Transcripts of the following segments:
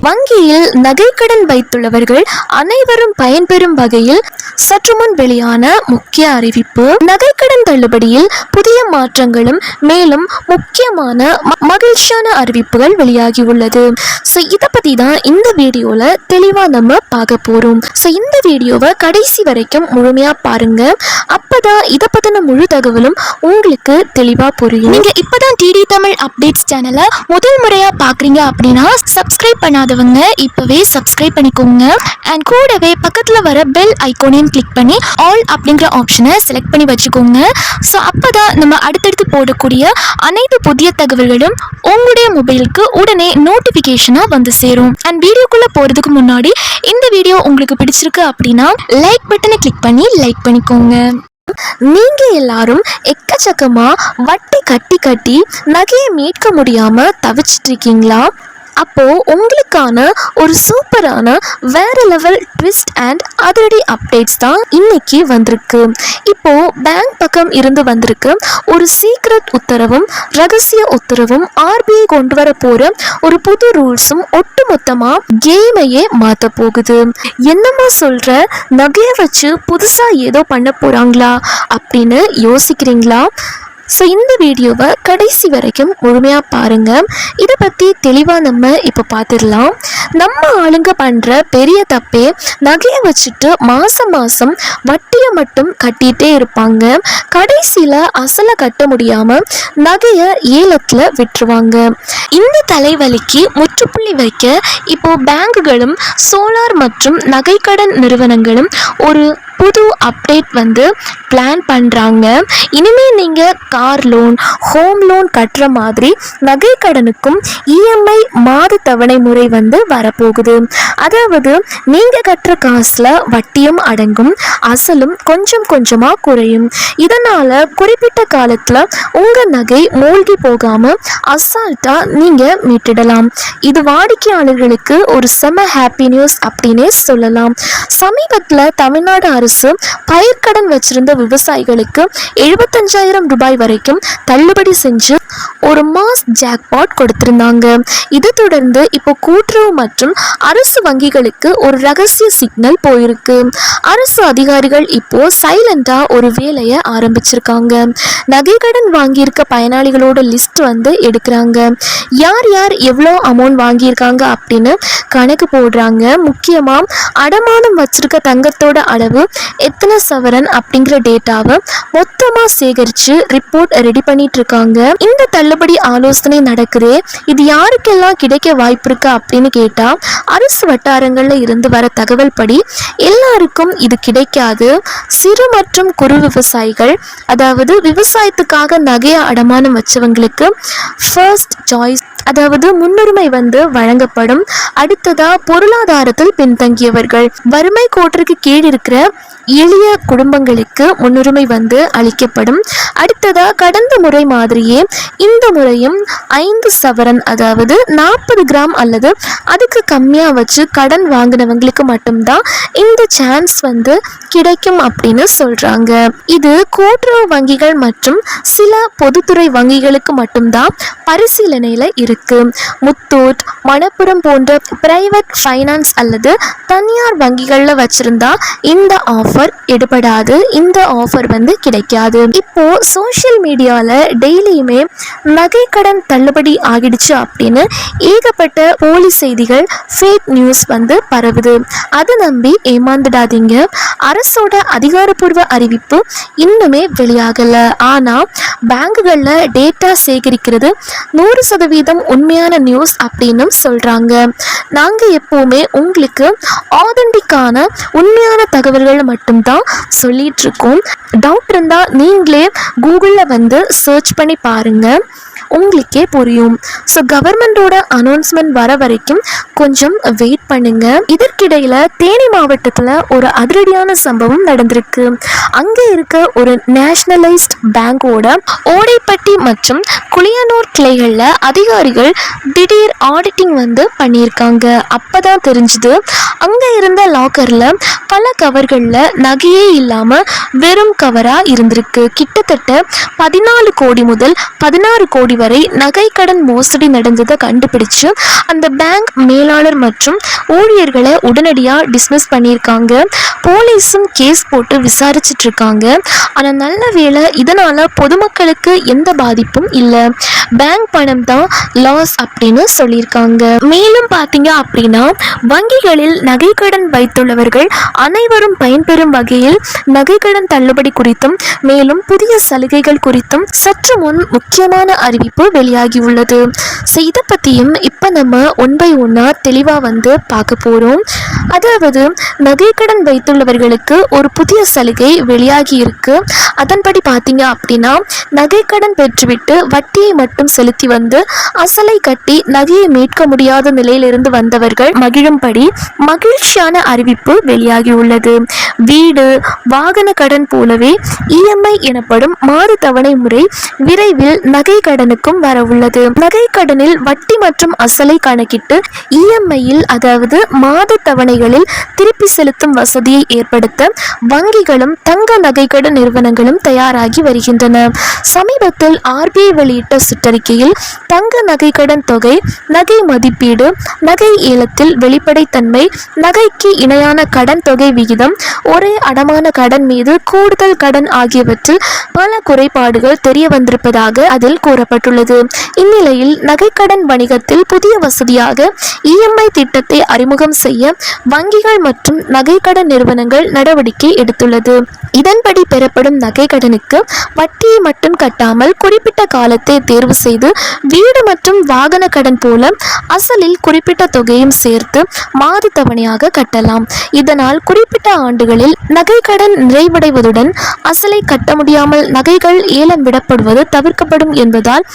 வங்கியில் நகைக்கடன் வைத்துள்ளவர்கள் அனைவரும் பயன்பெறும் வகையில் சற்று முன் வெளியான முக்கிய அறிவிப்பு. நகைக்கடன் தள்ளுபடியில் புதிய மாற்றங்களும் மேலும் முக்கியமான மகிழ்ச்சியான அறிவிப்புகள் வெளியாகி உள்ளது. ஸோ இதை பற்றி தான் இந்த வீடியோவில் தெளிவாக நம்ம பார்க்க போகிறோம். ஸோ இந்த வீடியோவை கடைசி வரைக்கும் முழுமையாக பாருங்க. அப்போதான் இதை பற்றின முழு தகவலும் உங்களுக்கு தெளிவாக புரியும். நீங்கள் இப்போ தான் டிடி தமிழ் அப்டேட்ஸ் சேனலை முதல் முறையாக பார்க்குறீங்க அப்படின்னா சப்ஸ்கிரைப் பண்ணாதவங்க இப்போவே சப்ஸ்கிரைப் பண்ணிக்கோங்க. அண்ட் கூடவே பக்கத்தில் வர பெல் ஐக்கோனையும் கிளிக் பண்ணி ஆல் அப்படிங்கிற ஆப்ஷனை செலக்ட் பண்ணி வச்சுக்கோங்க. ஸோ அப்போ தான் நம்ம அடுத்தடுத்து போடக்கூடிய அனைத்து புதிய தகவல்களும் உங்களுடைய மொபைலுக்கு உடனே நோட்டிஃபிகேஷனாக வந்து சேரும். அண்ட் வீடியோக்குள்ளே போகிறதுக்கு முன்னாடி இந்த வீடியோ உங்களுக்கு பிடிச்சிருக்கு அப்படின்னா லைக் பட்டனை கிளிக் பண்ணி லைக் பண்ணிக்கோங்க. நீங்க எல்லாரும் எக்கச்சக்கமா வட்டி கட்டி நகையை மீட்க முடியாம தவிச்சிட்டு இருக்கீங்களா? அப்போ உங்களுக்கான ஒரு சூப்பரான வேற லெவல் ட்விஸ்ட் அண்ட் அதிரடி அப்டேட்ஸ் தான் இன்னைக்கு வந்திருக்கு. இப்போ பேங்க் பக்கம் இருந்து வந்திருக்கு ஒரு சீக்ரெட் உத்தரவும் ரகசிய உத்தரவும் RBI கொண்டு வர போற ஒரு புது ரூல்ஸும் ஒட்டுமொத்தமா கேமையே மாத்த போகுது. என்னமா சொல்ற, நகையை வச்சு புதுசா ஏதோ பண்ண போறாங்களா அப்படின்னு யோசிக்கிறீங்களா? ஸோ இந்த வீடியோவை கடைசி வரைக்கும் முழுமையாக பாருங்கள். இதை பற்றி தெளிவாக நம்ம இப்போ பார்த்துடலாம். நம்ம ஆளுங்க பண்ணுற பெரிய தப்பே நகையை வச்சுட்டு மாதம் வட்டியை மட்டும் கட்டிகிட்டே இருப்பாங்க. கடைசியில் அசலை கட்ட முடியாமல் நகையை ஏலத்தில் விட்டுருவாங்க. இந்த தலைவலிக்கு முற்றுப்புள்ளி வைக்க இப்போது பேங்குகளும் சோலார் மற்றும் நகைக்கடன் நிறுவனங்களும் ஒரு புது அப்டேட் பிளான் பண்ணுறாங்க. இனிமேல் நீங்கள் கார் லோன், ஹோம் லோன் கட்டுற மாதிரி நகை கடனுக்கும் EMI மாத தவணை முறை வரப்போகுது. அதாவது நீங்கள் கட்டுற காசில் வட்டியும் அடங்கும், அசலும் கொஞ்சமாக குறையும். இதனால் குறிப்பிட்ட காலத்தில் உங்கள் நகை மூழ்கி போகாமல் அசால்ட்டாக நீங்கள் மீட்டிடலாம். இது வாடிக்கையாளர்களுக்கு ஒரு செம ஹாப்பி நியூஸ் அப்படின்னே சொல்லலாம். சமீபத்தில் தமிழ்நாடு அரசு பயிர்க்கடன் வச்சிருந்த விவசாயிகளுக்கு 75,000 ரூபாய் வரைக்கும் தள்ளுபடி செஞ்சு ஒரு மாஸ் ஜாக்பாட் கொடுத்திருந்தாங்க. இதை தொடர்ந்து இப்போ கூட்டுறவு மற்றும் அரசு வங்கிகளுக்கு ஒரு ரகசிய சிக்னல் போயிருக்கு. அரசு அதிகாரிகள் இப்போ சைலண்டா ஒரு வேலையை ஆரம்பிச்சிருக்காங்க. நகைக்கடன் வாங்கியிருக்க பயனாளிகளோட லிஸ்ட் எடுக்கிறாங்க. யார் யார் எவ்வளோ அமௌண்ட் வாங்கியிருக்காங்க அப்படின்னு கணக்கு போடுறாங்க. முக்கியமா அடமானம் வச்சிருக்க தங்கத்தோட அளவு, எத்தனை சவரன் அப்படிங்கிற டேட்டாவை மொத்தமா சேகரிச்சு ரிப்போர்ட் ரெடி பண்ணிட்டு இருக்காங்க. இந்த தள்ளுபடி ஆலோசனை நடக்குது. இது யாருக்கெல்லாம் கிடைக்க வாய்ப்பு இருக்கு அப்படின்னு கேட்டா அரசு வட்டாரங்கள்ல இருந்து வர தகவல் படி எல்லாருக்கும் இது கிடைக்காது. சிறு மற்றும் குறு விவசாயிகள், அதாவது விவசாயத்துக்காக நகைய அடமானம் வச்சவங்களுக்கு ஃபர்ஸ்ட் சாய்ஸ், அதாவது முன்னுரிமை வழங்கப்படும். அடுத்ததா பொருளாதாரத்தில் பின்தங்கியவர்கள், வறுமை கோட்டிற்கு கீழ் இருக்கிற எளிய குடும்பங்களுக்கு முன்னுரிமை அளிக்கப்படும். அடுத்ததா கடந்த முறை மாதிரியே இந்த முறையும் 5 சவரன், அதாவது 40 கிராம் அல்லது அதுக்கு கம்மியாக வச்சு கடன் வாங்கினவங்களுக்கு மட்டும்தான் இந்த சான்ஸ் கிடைக்கும் அப்படின்னு சொல்றாங்க. இது கூட்டுறவு வங்கிகள் மற்றும் சில பொதுத்துறை வங்கிகளுக்கு மட்டும்தான் பரிசீலனையில இருக்கு. முத்தூட், மணப்புரம் போன்ற பிரைவேட் ஃபைனான்ஸ் அல்லது தனியார் வங்கிகள்ல வச்சிருந்தா இந்த ஆஃபர் எடுபடாது. இந்த ஆஃபர் கிடைக்காது. இப்போ சோஷியல் மீடியால டெய்லியுமே நகைக்கடன் தள்ளுபடி ஆகிடுச்சு அப்படின்னு ஏகப்பட்ட போலி செய்திகள், ஃபேக் நியூஸ் பரவுது. அதை நம்பி ஏமாந்துடாதீங்க. அரசோட அதிகாரப்பூர்வ அறிவிப்பு இன்னுமே வெளியாகல. ஆனா பேங்குகள்ல டேட்டா சேகரிக்கிறது 100% உண்மையான நியூஸ் அப்படின்னு சொல்றாங்க. நாங்க எப்பவுமே உங்களுக்கு ஆதென்டிக்கான உண்மையான தகவல்களை மட்டும்தான் சொல்லிட்டு இருக்கோம். டவுட் இருந்தா நீங்களே கூகுள்ல சர்ச் பண்ணி பாருங்க, உங்களுக்கே புரியும். ஸோ கவர்மெண்டோட அனௌன்ஸ்மெண்ட் வர வரைக்கும் கொஞ்சம் வெயிட் பண்ணுங்க. இதற்கிடையில தேனி மாவட்டத்தில் ஒரு அதிரடியான சம்பவம் நடந்திருக்கு. அங்கே இருக்க ஒரு நேஷனலைஸ்ட் பேங்கோட ஓடைப்பட்டி மற்றும் குளியனூர் கிளைகளில் அதிகாரிகள் திடீர் ஆடிட்டிங் பண்ணியிருக்காங்க. அப்பதான் தெரிஞ்சுது அங்கே இருந்த லாக்கரில் பல கவர்களில் நகையே இல்லாமல் வெறும் கவராக இருந்திருக்கு. கிட்டத்தட்ட 14 கோடி முதல் 16 கோடி வரை நகைக்கடன் மோசடி நடந்ததை கண்டுபிடிச்சு அந்த பேங்க் மேலாளர் மற்றும் ஊழியர்களை உடனடியாக டிஸ்மிஸ் பண்ணியிருக்காங்க. போலீஸும் கேஸ் போட்டு விசாரிச்சுட்டு இருக்காங்க. ஆனால் நல்ல வேளை இதனால பொதுமக்களுக்கு எந்த பாதிப்பும் இல்லை. பேங்க் பணம் தான் லாஸ் அப்படின்னு சொல்லியிருக்காங்க. மேலும் பார்த்தீங்க அப்படின்னா வங்கிகளில் நகைக்கடன் வைத்துள்ளவர்கள் அனைவரும் பயன்பெறும் வகையில் நகைக்கடன் தள்ளுபடி குறித்தும் மேலும் புதிய சலுகைகள் குறித்தும் சற்று முன் முக்கியமான அறிவிப்பு வெளியாகியுள்ளது. இதை பற்றியும் இப்போ நம்ம ஒன் பை ஒன்னா தெளிவாக பார்க்க போகிறோம். அதாவது நகைக்கடன் வைத்துள்ளவர்களுக்கு ஒரு புதிய சலுகை வெளியாகி இருக்கு. அதன்படி பார்த்தீங்க அப்படின்னா நகைக்கடன் பெற்றுவிட்டு வட்டியை மட்டும் செலுத்தி அசலை கட்டி நகையை மீட்க முடியாத நிலையிலிருந்து வந்தவர்கள் மகிழும்படி மகிழ்ச்சியான அறிவிப்பு வெளியாகியுள்ளது. வீடு வாகன கடன் போலவே இஎம்ஐ எனப்படும் மாறு தவணை முறை விரைவில் நகை கடனுக்கும் வரவுள்ளது. நகை கடனில் வட்டி மற்றும் அசலை கணக்கிட்டு இஎம்ஐயில் அதாவது மாத தவணைகளில் திருப்பி செலுத்தும் வசதியை ஏற்படுத்த வங்கிகளும் தங்க நகைக்கடன் நிறுவனங்களும் தயாராகி வருகின்றன. சமீபத்தில் ஆர்பிஐ வெளியிட்ட சுற்றறிக்கையில் தங்க நகைக்கடன் தொகை, நகை மதிப்பீடு, நகை ஏலத்தில் வெளிப்படைத்தன்மை, நகைக்கு இணையான கடன் தொகை விகிதம், ஒரே அடமான கடன் மீது கூடுதல் கடன் ஆகியவற்றில் பல குறைபாடுகள் தெரிய வந்திருப்பதாக அதில் கூறப்பட்டுள்ளது. இந்நிலையில் நகைக்கடன் வணிகத்தில் புதிய வசதியாக இஎம்ஐ திட்டத்தை அறிமுகம் செய்ய வங்கிகள் மற்றும் நகைக்கடன் நிறுவனங்கள் நடவடிக்கை எடுத்துள்ளது. இதன்படி பெறப்படும் நகைக்கடனுக்கு வட்டியை மட்டும் கட்டாமல் குறிப்பிட்ட காலத்தை தேர்வு செய்து வீடு மற்றும் வாகன கடன் போல அசலில் குறிப்பிட்ட தொகையும் சேர்த்து மாத தவணையாக கட்டலாம். இதனால் குறிப்பிட்ட ஆண்டுகளில் நகைக்கடன் நிறைவடைவதுடன் அசலை கட்ட முடியாமல் நகைகள் ஏலம் விடப்படுவது தவிர்க்கப்படும் என்பதால்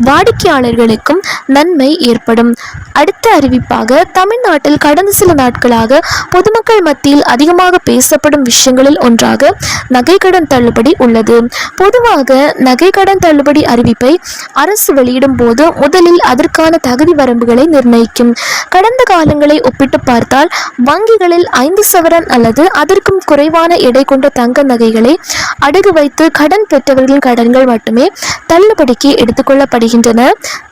வாடிக்கையாளர்களுக்கும் நன்மை ஏற்படும். அடுத்த அறிவிப்பாக தமிழ்நாட்டில் கடந்த சில நாட்களாக பொதுமக்கள் மத்தியில் அதிகமாக பேசப்படும் விஷயங்களில் ஒன்றாக நகைக்கடன் தள்ளுபடி உள்ளது. பொதுவாக நகைக்கடன் தள்ளுபடி அறிவிப்பை அரசு வெளியிடும் போது முதலில் அதற்கான தகுதி வரம்புகளை நிர்ணயிக்கும். கடந்த காலங்களை ஒப்பிட்டு பார்த்தால் வங்கிகளில் 5 சவரன் அல்லது அதற்கும் குறைவான எடை கொண்ட தங்க நகைகளை அடகு வைத்து கடன் பெற்றவர்களின் கடன்கள் மட்டுமே தள்ளுபடிக்கு எடுத்துக்கொள்ளப்படுகின்றன.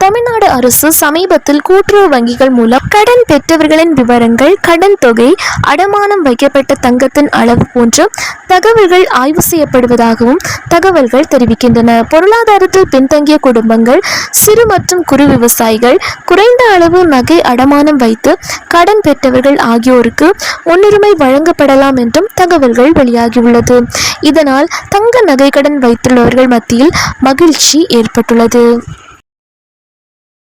தமிழ்நாடு அரசு சமீபத்தில் கூட்டுறவு வங்கிகள் மூலம் கடன் பெற்றவர்களின் விவரங்கள், கடன் தொகை, அடமானம் வைக்கப்பட்ட தங்கத்தின் அளவு போன்ற தகவல்கள் ஆய்வு செய்யப்படுவதாகவும் தகவல்கள் தெரிவிக்கின்றன. பொருளாதாரத்தில் பின்தங்கிய குடும்பங்கள், சிறு மற்றும் குறு விவசாயிகள், குறைந்த அளவு நகை அடமானம் வைத்து கடன் பெற்றவர்கள் ஆகியோருக்கு முன்னுரிமை வழங்கப்படலாம் என்றும் தகவல்கள் வெளியாகியுள்ளது. இதனால் தங்க நகை கடன் வைத்துள்ளவர்கள் மத்தியில் மகிழ்ச்சி ஏற்பட்டுள்ளது.